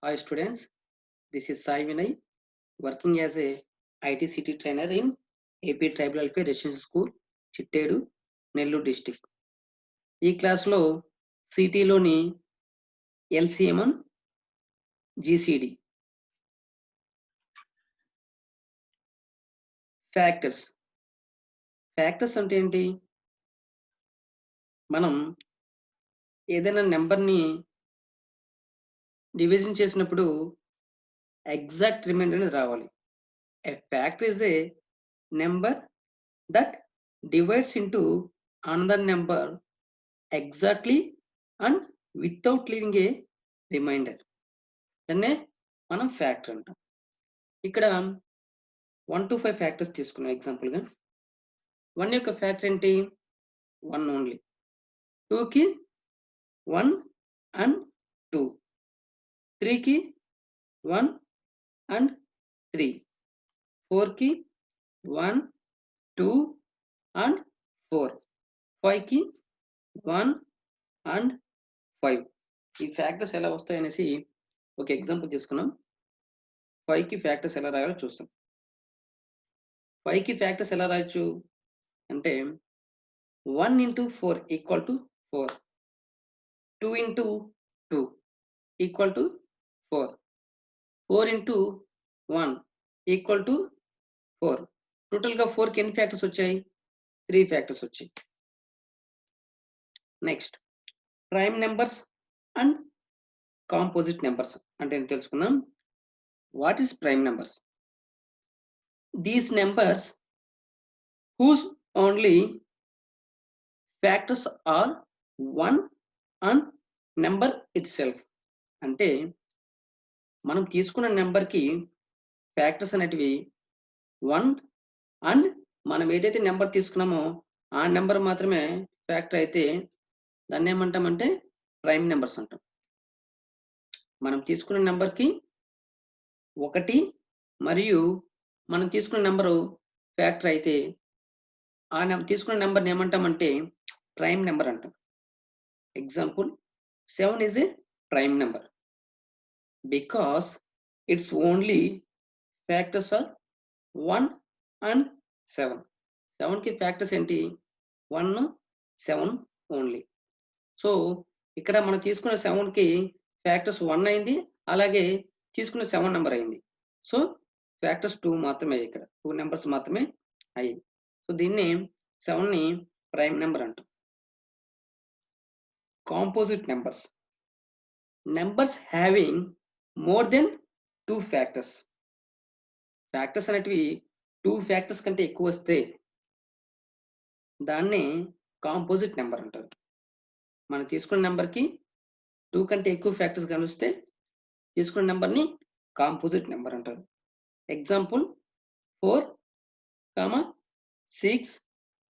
Hi students, this is Sai Vinay, working as a ITCT trainer in AP Tribal Welfare Residential School, Chittedu, Nellore district. ఈ క్లాస్లో సిటీలోని LCM GCD factors అంటే ఏంటి? మనం ఏదైనా నెంబర్ని డివిజన్ చేసినప్పుడు ఎగ్జాక్ట్ రిమైండర్ అనేది రావాలి. A factor is a number that divides into another number exactly and without leaving a reminder. దాన్నే మనం ఫ్యాక్టర్ అంటాం. ఇక్కడ 1 to 5 ఫ్యాక్టర్స్ తీసుకున్నాం ఎగ్జాంపుల్గా. 1 యొక్క ఫ్యాక్టర్ ఏంటి? 1 ఓన్లీ. 2కి 1 అండ్ 2. 3కి 1 అండ్ 3. 4కి 1, 2 అండ్ 4. 5కి 1 అండ్ 5. ఈ ఫ్యాక్టర్స్ ఎలా వస్తాయనేసి ఒక ఎగ్జాంపుల్ తీసుకున్నాం. 5కి ఫ్యాక్టర్స్ ఎలా రాయాలో చూస్తాం. 5కి ఫ్యాక్టర్స్ ఎలా రాయొచ్చు అంటే 1 into 4 equal to 4. 2 into 2 equal to 4. 4 into 1 equal to 4. టోటల్గా 4కి ఎన్ని ఫ్యాక్టర్స్ వచ్చాయి? 3 ఫ్యాక్టర్స్ వచ్చాయి. Next prime numbers and composite numbers అంటే తెలుసుకుందాం. What is prime numbers? These numbers whose only factors are 1 and number itself. అంటే మనం తీసుకున్న నెంబర్కి ఫ్యాక్టర్స్ అనేటివి 1 అండ్ మనం ఏదైతే నెంబర్ తీసుకున్నామో ఆ నెంబర్ మాత్రమే ఫ్యాక్టర్ అయితే దాన్ని ఏమంటామంటే ప్రైమ్ నెంబర్స్ అంటాం. మనం తీసుకున్న నెంబర్కి 1 మరియు మనం తీసుకున్న నెంబరు ఫ్యాక్టర్ అయితే ఆ తీసుకున్న నెంబర్ని ఏమంటామంటే ప్రైమ్ నెంబర్ అంటాం. Example 7 is a prime number because its only factors are 1 and 7. 7కి factors ఏంటి? 1, 7 ఓన్లీ. సో ఇక్కడ మనం తీసుకున్న 7కి ఫ్యాక్టర్స్ 1 అయింది, అలాగే తీసుకున్న 7 నెంబర్ అయింది. సో ఫ్యాక్టర్స్ 2 మాత్రమే, ఇక్కడ 2 నెంబర్స్ మాత్రమే అయ్యింది. సో దీన్ని 7ని ప్రైమ్ నెంబర్ అంటాం. Composite numbers, numbers having more than 2 factors. Factors అనేటివి 2 ఫ్యాక్టర్స్ కంటే ఎక్కువ వస్తే దాన్ని కాంపోజిట్ నెంబర్ అంటారు. మనం తీసుకున్న నెంబర్కి 2 కంటే ఎక్కువ ఫ్యాక్టర్స్ కలిస్తే తీసుకున్న నెంబర్ని కాంపోజిట్ నెంబర్ అంటారు. Example 4, 6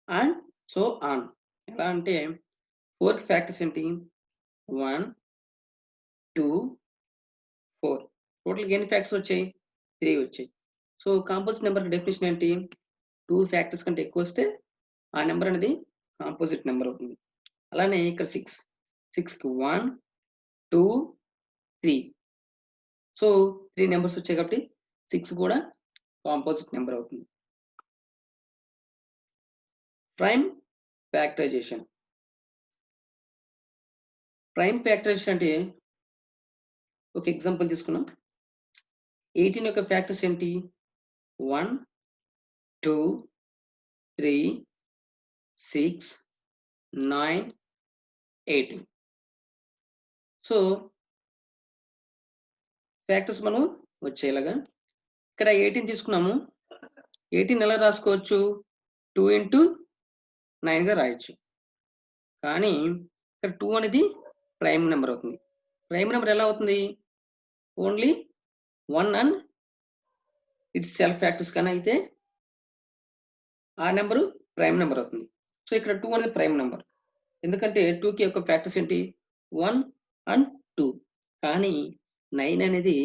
and so on. ఎలా అంటే 4కి ఫ్యాక్టర్స్ ఏంటి? 1, 2, 4. టోటల్గా ఎన్ని ఫ్యాక్టర్స్ వచ్చాయి? 3 వచ్చాయి. సో కాంపోజిట్ నెంబర్ డెఫినేషన్ ఏంటి? 2 ఫ్యాక్టర్స్ కంటే ఎక్కువ వస్తే ఆ నెంబర్ అనేది కాంపోజిట్ నెంబర్ అవుతుంది. అలానే ఇక్కడ 6కి 1, 2, 3. సో 3 నెంబర్స్ వచ్చాయి కాబట్టి 6 కూడా కాంపోజిట్ నెంబర్ అవుతుంది. Prime factorisation. ప్రైమ్ ఫ్యాక్టరైజేషన్ అంటే ఒక ఎగ్జాంపుల్ తీసుకున్నాం. 18 యొక్క ఫ్యాక్టర్స్ ఏంటి? 1, 2, 3, 6, 9, 18. సో ఫ్యాక్టర్స్ మనం వచ్చేలాగా ఇక్కడ 18 తీసుకున్నాము. 18 ఎలా రాసుకోవచ్చు? 2 into 9గా రాయొచ్చు. కానీ ఇక్కడ 2 అనేది ప్రైమ్ నెంబర్ అవుతుంది. ప్రైమ్ నెంబర్ ఎలా అవుతుంది? Only 1 and it's self factors కానీ అయితే ఆ నెంబరు ప్రైమ్ నెంబర్ అవుతుంది. సో ఇక్కడ 2 అనేది ప్రైమ్ నెంబర్. ఎందుకంటే 2కి యొక్క ఫ్యాక్టర్స్ ఏంటి? 1 అండ్ 2. కానీ 9 అనేది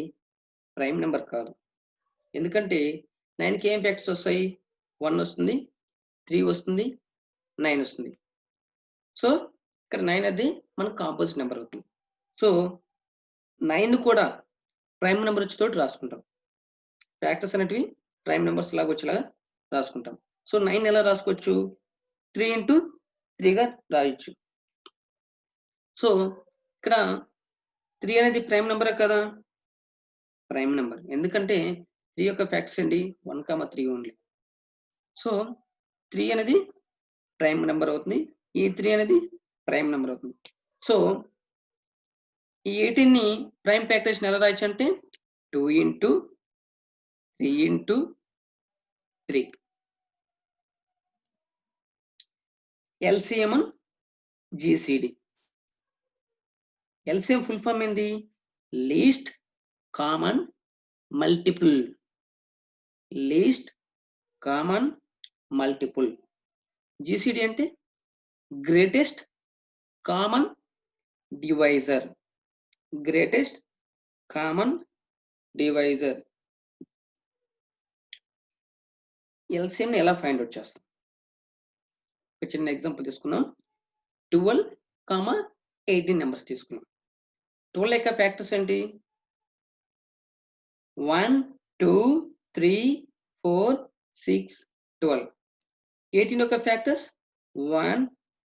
ప్రైమ్ నెంబర్ కాదు. ఎందుకంటే 9కి ఏం ఫ్యాక్టర్స్ వస్తాయి? 1 వస్తుంది, 3 వస్తుంది, 9 వస్తుంది. సో ఇక్కడ 9 అది మనకు కాంపోజిట్ నెంబర్ అవుతుంది. సో 9 కూడా ప్రైమ్ నెంబర్ వచ్చేతోటి రాసుకుంటాం. ఫ్యాక్టర్స్ అనేటివి ప్రైమ్ నెంబర్స్ లాగా వచ్చేలాగా రాసుకుంటాం. సో 9 ఎలా రాసుకోవచ్చు? 3 ఇంటూ 3గా రాయొచ్చు. సో ఇక్కడ 3 అనేది ప్రైమ్ నెంబరే కదా? Prime number. ఎందుకంటే 3 యొక్క ఫ్యాక్టర్స్ ఏంటి? 1, 3 ఓన్లీ. సో 3 అనేది ప్రైమ్ నెంబర్ అవుతుంది. ఈ 3 అనేది ప్రైమ్ నెంబర్ అవుతుంది. సో ఈ 18ని ప్రైమ్ ఫ్యాక్టరేషన్ ఎలా రాయొచ్చు అంటే 2 into 3 into 3. LCM GCD. LCM full form ఏంది? Least common multiple. Least common multiple. GCD అంటే greatest common divisor. Greatest common divisor. LCM ని ఎలా ఫైండ్ అవుట్ చేస్తాం? ఒక చిన్న ఎగ్జాంపుల్ తీసుకుందాం. 12, 18 నెంబర్స్ తీసుకున్నాం. 12 యొక్క ఫ్యాక్టర్స్ ఏంటి? 1, 2, 3, 4, 6, 12. 18 యొక్క ఫ్యాక్టర్స్ 1,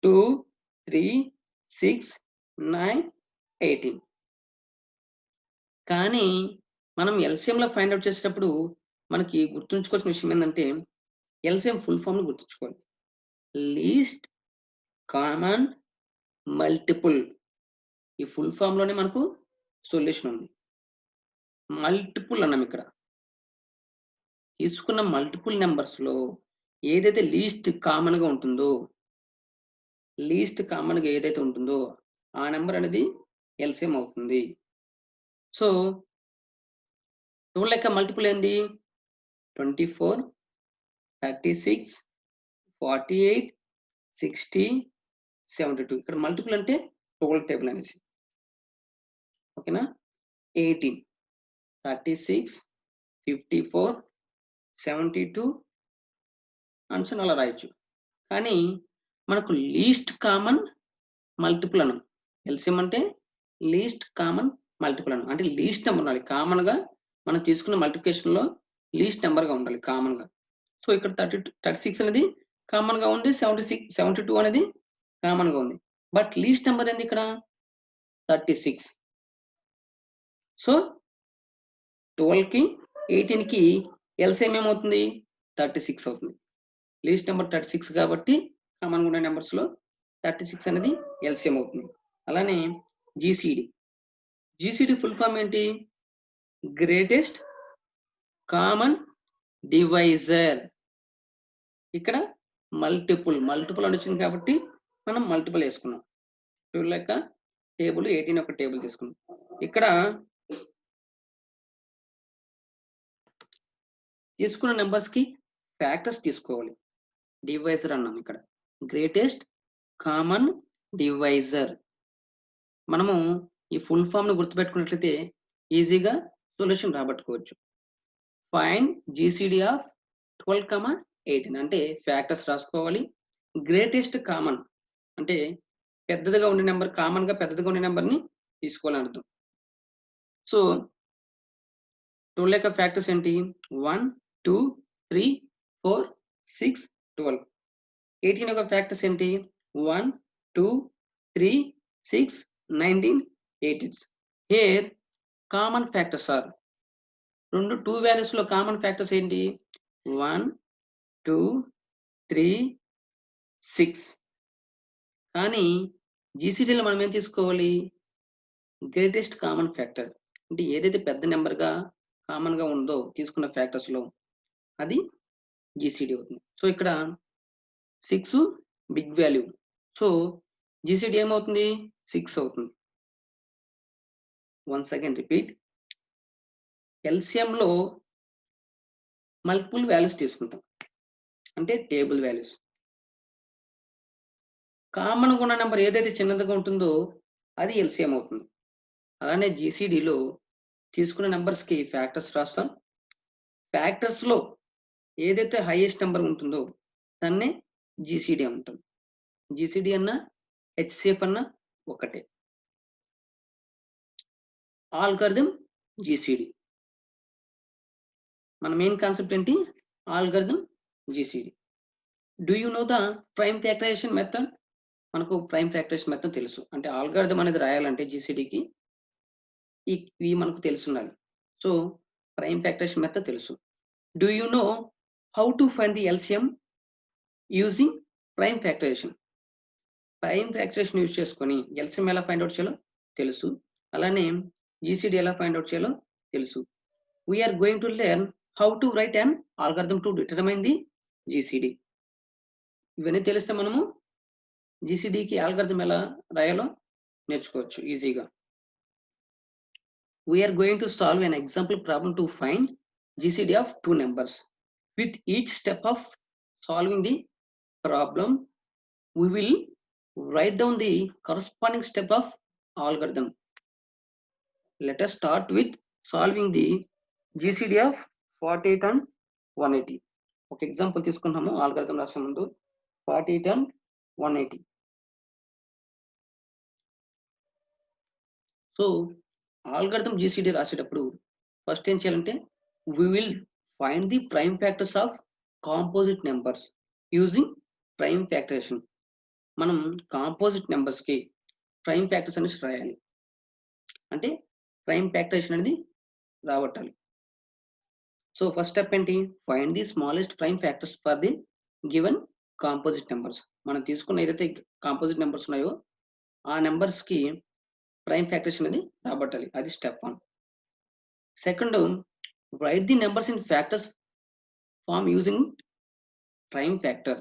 2, 3, 6, 9, 18. కానీ మనం LCMలో ఫైండ్ అవుట్ చేసేటప్పుడు మనకి గుర్తుంచుకోవాల్సిన విషయం ఏంటంటే LCM ఫుల్ ఫామ్ ని గుర్తుంచుకోవాలి. Least common multiple. ఈ ఫుల్ ఫామ్ లోనే మనకు సొల్యూషన్ ఉంది. మల్టిపుల్ అన్నాం ఇక్కడ. తీసుకున్న మల్టిపుల్ నెంబర్స్ లో ఏదైతే లీస్ట్ కామన్ గా ఉంటుందో, లీస్ట్ కామన్ గా ఏదైతే ఉంటుందో ఆ నెంబర్ అనేది LCM అవుతుంది. సో 12 యొక్క మల్టిపుల్ ఏంది? 24, 36, 48, 60, 72. ఇక్కడ మల్టిపుల్ అంటే 12 టేబుల్ అనేసి. ఓకేనా? 18, 36, 54, 72 ఆన్సర్ అలా రాయొచ్చు. కానీ మనకు లీస్ట్ కామన్ మల్టిపుల్ అనం. LCM అంటే లీస్ట్ కామన్ మల్టిపుల్ అనం. అంటే లీస్ట్ నెంబర్ ఉండాలి. కామన్ గా మనం తీసుకున్న మల్టిప్లికేషన్ లో లీస్ట్ నెంబర్ గా ఉండాలి కామన్ గా. సో ఇక్కడ 36 అనేది కామన్ గా ఉంది. 72 అనేది కామన్ గా ఉంది. బట్ లీస్ట్ నెంబర్ ఏంది ఇక్కడ? 36. సో 12 కి 18 కి LCM ఏమవుతుంది? 36 అవుతుంది. లీస్ట్ నెంబర్ 36 కాబట్టి కామన్ ఉన్న నెంబర్స్ లో 36 అనేది LCM అవుతుంది. అలానే GCD ఫుల్ ఫామ్ ఏంటి? Greatest common divisor. ఇక్కడ మల్టిపుల్ అని వచ్చింది కాబట్టి మనం మల్టిపుల్ వేసుకున్నాం. 12 యొక్క టేబుల్, 18 యొక్క టేబుల్ తీసుకున్నాం. ఇక్కడ తీసుకున్న నెంబర్స్ కి ఫ్యాక్టర్స్ తీసుకోవాలి. డివైజర్ అన్నాం ఇక్కడ. Greatest common divisor. మనము ఈ ఫుల్ ఫామ్ ను గుర్తుపెట్టుకున్నట్లయితే ఈజీగా సొల్యూషన్ రాబట్టుకోవచ్చు. ఫైండ్ GCD ఆఫ్ 12, 18 అంటే ఫ్యాక్టర్స్ రాసుకోవాలి. గ్రేటెస్ట్ కామన్ అంటే పెద్దదిగా ఉండే నెంబర్, కామన్ గా పెద్దదిగా ఉండే నెంబర్ ని తీసుకోవాలని అర్థం. సో 12 యొక్క ఫ్యాక్టర్స్ ఏంటి? 1, 2, 3, 4, 6, 12. 18 యొక్క ఫ్యాక్టర్స్ ఏంటి? 1, 2, 3, 6, 19, 18. Here common factors are 2 values లో కామన్ ఫ్యాక్టర్స్ ఏంటి? 1, 2, 3, 6. కానీ GCDలో మనం ఏం తీసుకోవాలి? Greatest common factor. అంటే ఏదైతే పెద్ద నెంబర్ గా కామన్ గా ఉందో తీసుకున్న ఫ్యాక్టర్స్ లో అది GCD అవుతుంది. సో ఇక్కడ 6 బిగ్ వాల్యూ. సో GCD ఏమవుతుంది? 6 అవుతుంది. Once again repeat. LCM లో మల్టిపుల్ వాల్యూస్ తీసుకుంటాం, అంటే టేబుల్ వాల్యూస్. కామన్ గా ఉన్న నెంబర్ ఏదైతే చిన్నదిగా ఉంటుందో అది LCM అవుతుంది. అలానే GCDలో తీసుకున్న నెంబర్స్ కి ఫ్యాక్టర్స్ రాస్తాం. ఫ్యాక్టర్స్ లో ఏదైతే హైయెస్ట్ నెంబర్ ఉంటుందో దాన్నే GCD అంటాం. GCD అన్నా HCF అన్నా ఒకటే. Algorithm GCD. మన మెయిన్ కాన్సెప్ట్ ఏంటి? Algorithm GCD. Do you know the prime factorisation method? మనకు ప్రైమ్ ఫ్యాక్టరైజేషన్ మెథడ్ తెలుసు. అంటే ఆల్గరిథం అనేది రాయాలంటే జీసీడీకి ఇవి మనకు తెలిసి ఉండాలి. సో ప్రైమ్ ఫ్యాక్టరైజేషన్ మెథడ్ తెలుసు. Do you know how to find the LCM using prime factorisation? Prime factorisation use చేసుకొని ఎల్సిఎం ఎలా ఫైండ్ అవుట్ చేయాలో తెలుసు. అలానే జీసీడీ ఎలా ఫైండ్ అవుట్ చేయాలో తెలుసు. We are going to learn how to write an algorithm to determine the GCD. ఇవన్నీ తెలిస్తే మనము జీసీడీకి ఆల్గరిథం ఎలా రాయాలో నేర్చుకోవచ్చు ఈజీగా. We are going to solve an example problem to find GCD of two numbers. With each step of solving the problem, we will write down the corresponding step of algorithm. Let us start with solving the GCD of 48 and 180. ఒక example తీసుకుంటాము algorithm రాసే ముందు. 48 and 180. So algorithm GCD రాసేటప్పుడు first ఏం చేయాలంటే we will find the prime factors of composite numbers using prime factorization. మనం composite numbers కి prime factors అనేది రాయాలి. అంటే ప్రైమ్ ఫ్యాక్టరైజేషన్ అనేది రాబట్టాలి. సో ఫస్ట్ స్టెప్ ఏంటి? Find the smallest prime factors for the given composite numbers. మనం తీసుకున్న ఏదైతే కాంపోజిట్ నెంబర్స్ ఉన్నాయో ఆ నెంబర్స్ కి ప్రైమ్ ఫ్యాక్టరైజేషన్ అనేది రాబట్టాలి. అది step 1. Second, write the numbers in factors form using prime factor.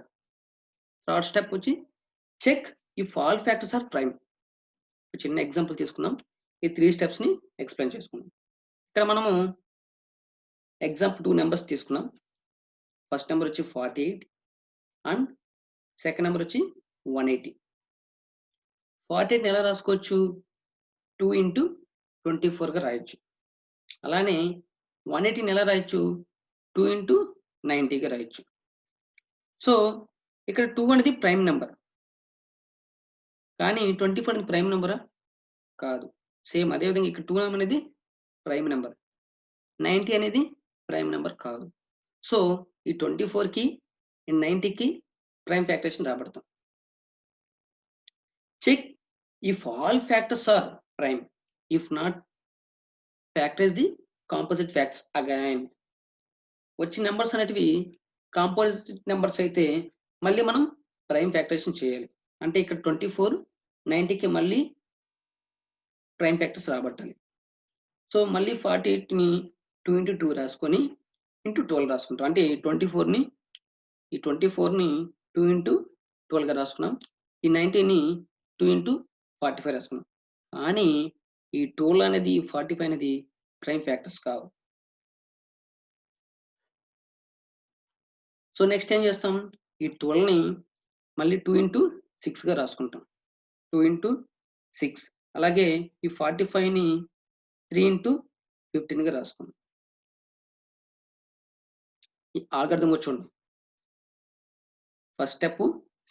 Third step వచ్చి check if all factors are prime. చిన్న ఎగ్జాంపుల్ తీసుకుందాం. ఈ 3 స్టెప్స్ ని ఎక్స్ప్లెయిన్ చేసుకుందాం. ఇక్కడ మనము ఎగ్జాంపుల్ 2 నెంబర్స్ తీసుకున్నాం. ఫస్ట్ నెంబర్ వచ్చి 48 అండ్ సెకండ్ నెంబర్ వచ్చి 180. 48 ఎలా రాసుకోవచ్చు? 2 into 24 గా రాయొచ్చు. అలానే 180 ఎలా రాయొచ్చు? 2 into 90 గా రాయొచ్చు. సో ఇక్కడ 2 అనేది ప్రైమ్ నెంబర్, కానీ 24 అనేది ప్రైమ్ నెంబరా? కాదు. సేమ్ అదే విధంగా ఇక్కడ 2 అనేది ప్రైమ్ నెంబర్, 90 అనేది ప్రైమ్ నెంబర్ కాదు. సో ఈ 24కి 90కి ప్రైమ్ ఫ్యాక్టరైజేషన్ రాబడతాం. Check if all factors are prime. If not, factorise the composite facts again. వచ్చిన నెంబర్స్ అనేటివి కాంపోజిట్ నెంబర్స్ అయితే మళ్ళీ మనం ప్రైమ్ ఫ్యాక్టరైజేషన్ చేయాలి. అంటే ఇక్కడ 24 90కి మళ్ళీ ప్రైమ్ ఫ్యాక్టర్స్ రాబట్టాలి. సో మళ్ళీ 48ని 2 into 2 రాసుకొని ఇంటూ 12 రాసుకుంటాం. అంటే 24ని 2 into 12 గా రాసుకున్నాం. ఈ 90ని 2 into 45 రాసుకున్నాం. కానీ ఈ 12 అనేది 45 అనేది ప్రైమ్ ఫ్యాక్టర్స్ కావు. సో నెక్స్ట్ ఏం చేస్తాం? ఈ 12ని మళ్ళీ 2 into 6 గా రాసుకుంటాం. 2 into 6. అలాగే ఈ 45ని 3 into 15 గా రాసుకుంటాం. ఈ ఆల్గరిథం చూడండి. First step,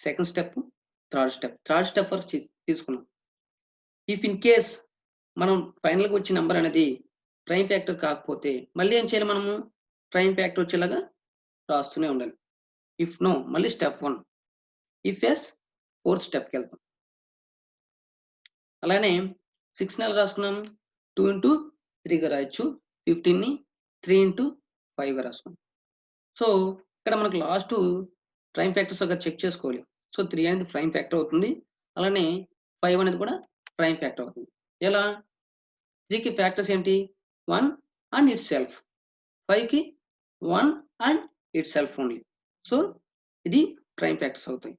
second step, third step. Third step వరకు తీసుకున్నాం. ఇఫ్ ఇన్ కేస్ మనం ఫైనల్గా వచ్చే నెంబర్ అనేది ప్రైమ్ ఫ్యాక్టర్ కాకపోతే మళ్ళీ ఏం చేయాలి? మనము ప్రైమ్ ఫ్యాక్టర్ వచ్చేలాగా రాస్తూనే ఉండాలి. ఇఫ్ నో, మళ్ళీ స్టెప్ 1. ఇఫ్ ఎస్, ఫోర్త్ స్టెప్కి వెళ్తాం. అలానే 6ని ఎలా రాసుకున్నాం? 2 into 3 గా రాయొచ్చు. 15ని 3 into 5 గా రాసుకున్నాం. సో ఇక్కడ మనకు లాస్ట్ ప్రైమ్ ఫ్యాక్టర్స్ ఒక చెక్ చేసుకోవాలి. సో 3 అనేది ప్రైమ్ ఫ్యాక్టర్ అవుతుంది. అలానే 5 అనేది కూడా ప్రైమ్ ఫ్యాక్టర్ అవుతుంది. ఎలా? 3కి ఫ్యాక్టర్స్ ఏంటి? 1 and itself. 5కి 1 and itself ఓన్లీ. సో ఇది ప్రైమ్ ఫ్యాక్టర్స్ అవుతాయి.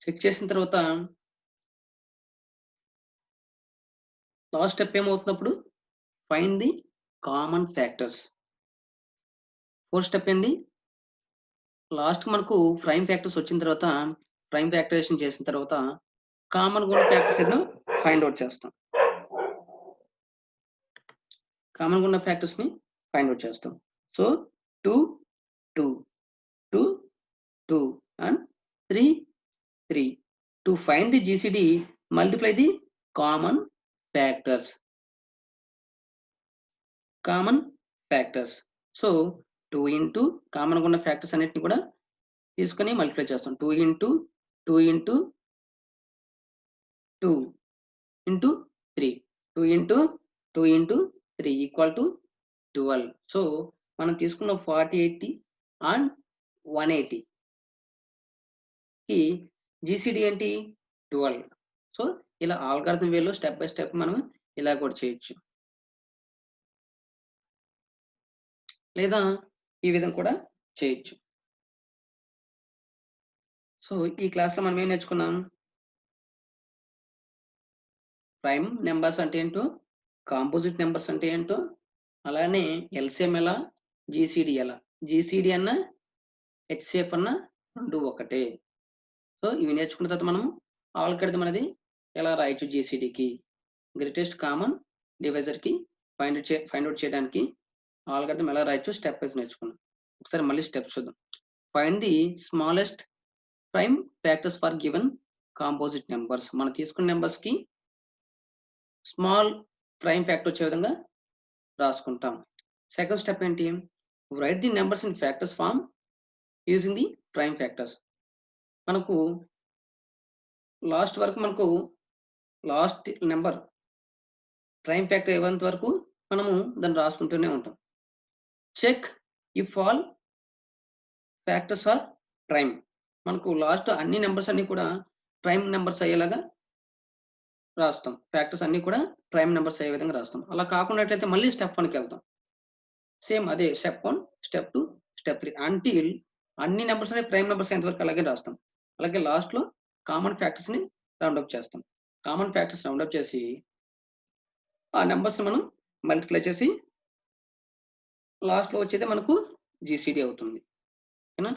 చెక్ చేసిన తర్వాత లాస్ట్ స్టెప్ ఏమవుతున్నప్పుడు find the common factors. Fourth step ఏంది? లాస్ట్ మనకు ప్రైమ్ ఫ్యాక్టర్స్ వచ్చిన తర్వాత ప్రైమ్ ఫ్యాక్టరైజేషన్ చేసిన తర్వాత కామన్ ఉన్న ఫ్యాక్టర్స్ ఏదో ఫైండ్ అవుట్ చేస్తాం. కామన్ ఉన్న ఫ్యాక్టర్స్ ని ఫైండ్ అవుట్ చేస్తాం. So 2 2 2 2 and 3 3. To find the GCD multiply the common factors. Common factors. So 2 into కామన్‌గా ఉన్న ఫ్యాక్టర్స్ అన్నిటిని కూడా తీసుకొని మల్టిప్లై చేస్తాం. 2 into 2 into 2 into 3. 2 into 2 into 3 equal to 12. So మనం తీసుకున్న 4080 అండ్ 180 కి జీసీడీ ఏంటి 12. సో ఇలా ఆల్గారిథం వేలో స్టెప్ బై స్టెప్ మనం ఇలా కూడా చేయొచ్చు, లేదా ఈ విధంగా కూడా చేయొచ్చు. సో ఈ క్లాస్లో మనం ఏం నేర్చుకున్నాం? ప్రైమ్ నెంబర్స్ అంటే ఏంటో, కాంపోజిట్ నెంబర్స్ అంటే ఏంటో, అలానే ఎల్సిఎం ఎలా, జీసీడీ ఎలా. జీసీడీ అన్న హెచ్సిఎఫ్ అన్న రెండు ఒకటే. సో ఇవి నేర్చుకున్న తర్వాత మనం ఆల్గారిథం అనేది ఎలా రాయొచ్చు, జీసీడీకి గ్రేటెస్ట్ కామన్ డివైజర్కి ఫైండ్ అవుట్ చేయడానికి ఆల్గారిథం ఎలా రాయొచ్చు స్టెప్ వైజ్ నేర్చుకున్నాం. ఒకసారి మళ్ళీ స్టెప్స్ చూద్దాం. Find the smallest prime factors for given composite numbers. మనం తీసుకున్న నెంబర్స్ కి స్మాల్ ప్రైమ్ ఫ్యాక్టర్ వచ్చే విధంగా రాసుకుంటాం. సెకండ్ స్టెప్ ఏంటి? Write the numbers in factors form using the prime factors. మనకు లాస్ట్ వరకు మనకు లాస్ట్ నెంబర్ ప్రైమ్ ఫ్యాక్టర్ అయ్యేంత వరకు మనము దాన్ని రాసుకుంటూనే ఉంటాం. Check if all factors are prime. మనకు లాస్ట్ అన్ని నెంబర్స్ అన్ని కూడా ప్రైమ్ నెంబర్స్ అయ్యేలాగా రాస్తాం. ఫ్యాక్టర్స్ అన్ని కూడా ప్రైమ్ నెంబర్స్ అయ్యే విధంగా రాస్తాం. అలా కాకున్నట్లయితే మళ్ళీ స్టెప్ 1కి వెళ్తాం. సేమ్ అదే స్టెప్ 1, స్టెప్ 2, స్టెప్ 3 అంటిల్ అన్ని నెంబర్స్ అనేవి ప్రైమ్ నెంబర్స్ అయ్యేంత వరకు అలాగే రాస్తాం. అలాగే లాస్ట్‌లో కామన్ ఫ్యాక్టర్స్ ని రౌండ్ అప్ చేస్తాం. కామన్ ఫ్యాక్టర్స్ రౌండ్ అప్ చేసి ఆ నెంబర్స్ మనం మల్టిప్లై చేసి లాస్ట్‌లో వచ్చేది మనకు జీసీడీ అవుతుంది. ఓకేనా?